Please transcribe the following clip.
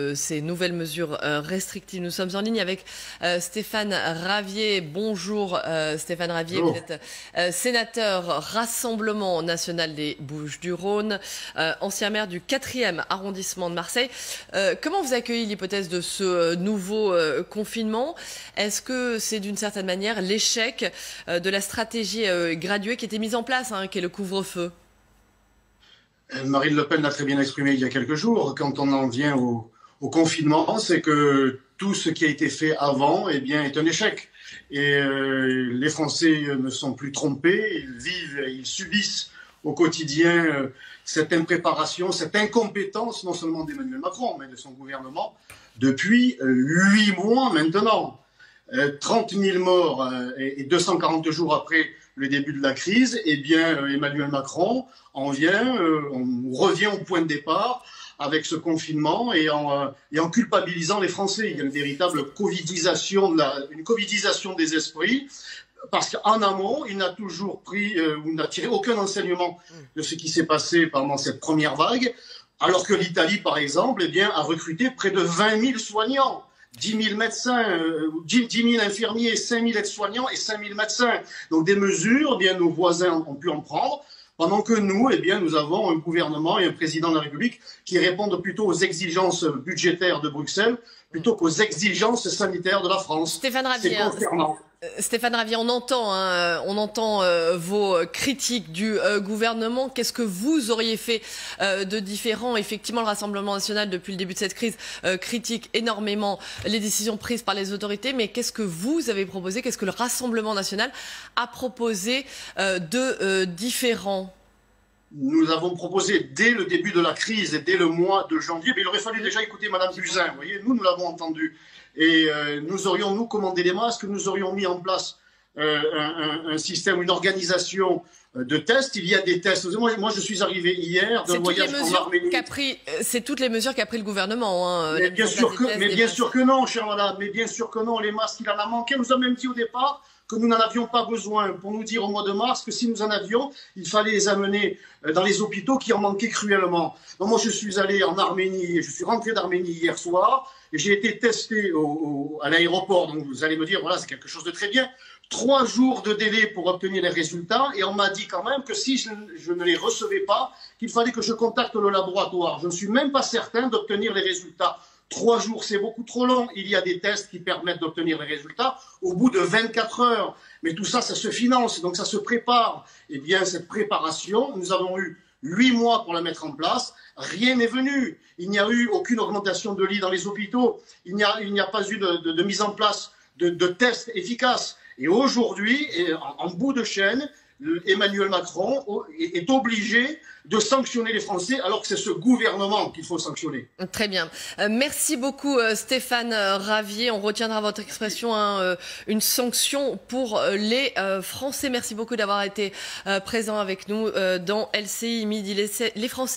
de ces nouvelles mesures restrictives. Nous sommes en ligne avec Stéphane Ravier. Bonjour Stéphane Ravier, Bonjour. vous êtes sénateur Rassemblement national des Bouches-du-Rhône, ancien maire du 4e arrondissement de Marseille. Comment vous accueillez l'hypothèse de ce nouveau confinement? Est-ce que c'est d'une certaine manière l'échec de la stratégie graduée qui était mise en place, qui est le couvre-feu? Marine Le Pen l'a très bien exprimé il y a quelques jours. Quand on en vient au confinement, c'est que tout ce qui a été fait avant est un échec. Et les Français ne sont plus trompés, ils vivent et ils subissent au quotidien cette impréparation, cette incompétence, non seulement d'Emmanuel Macron, mais de son gouvernement, depuis 8 mois maintenant. 30 000 morts et 240 jours après le début de la crise, Emmanuel Macron on revient au point de départ avec ce confinement et en culpabilisant les Français. Il y a une véritable covidisation, une covidisation des esprits, parce qu'en amont, il n'a toujours pris ou n'a tiré aucun enseignement de ce qui s'est passé pendant cette première vague, alors que l'Italie, par exemple, a recruté près de 20 000 soignants. 10 000 médecins, 10 000 infirmiers, 5 000 aides-soignants et 5 000 médecins. Donc des mesures, nos voisins ont pu en prendre, pendant que nous, nous avons un gouvernement et un président de la République qui répondent plutôt aux exigences budgétaires de Bruxelles plutôt qu'aux exigences sanitaires de la France. Stéphane Ravier, on entend vos critiques du gouvernement. Qu'est-ce que vous auriez fait de différent? Effectivement, le Rassemblement national, depuis le début de cette crise, critique énormément les décisions prises par les autorités. Mais qu'est-ce que vous avez proposé? Qu'est-ce que le Rassemblement national a proposé de différent? Nous avons proposé dès le début de la crise et dès le mois de janvier, mais il aurait fallu déjà écouter Madame Buzyn. Vous voyez, nous l'avons entendu. Et nous aurions commandé des masques, nous aurions mis en place un système, une organisation de tests. Il y a des tests. Moi je suis arrivé hier d'un voyage en Arménie. C'est toutes les mesures qu'a pris le gouvernement. Mais bien sûr que non, chère madame. Mais bien sûr que non. Les masques, il en a manqué. On nous a même dit au départ que nous n'en avions pas besoin, pour nous dire au mois de mars que si nous en avions, il fallait les amener dans les hôpitaux qui en manquaient cruellement. Donc moi je suis allé en Arménie, je suis rentré d'Arménie hier soir, et j'ai été testé à l'aéroport. Donc vous allez me dire, voilà, c'est quelque chose de très bien. 3 jours de délai pour obtenir les résultats, et on m'a dit quand même que si je ne les recevais pas, qu'il fallait que je contacte le laboratoire. Je ne suis même pas certain d'obtenir les résultats. 3 jours, c'est beaucoup trop long. Il y a des tests qui permettent d'obtenir les résultats au bout de 24 heures. Mais tout ça, ça se finance, donc ça se prépare. Cette préparation, nous avons eu 8 mois pour la mettre en place. Rien n'est venu. Il n'y a eu aucune augmentation de lits dans les hôpitaux. Il n'y a pas eu de mise en place de tests efficaces. Et aujourd'hui, en bout de chaîne, Emmanuel Macron est obligé de sanctionner les Français alors que c'est ce gouvernement qu'il faut sanctionner. Très bien. Merci beaucoup Stéphane Ravier. On retiendra votre expression, une sanction pour les Français. Merci beaucoup d'avoir été présent avec nous dans LCI Midi. Les Français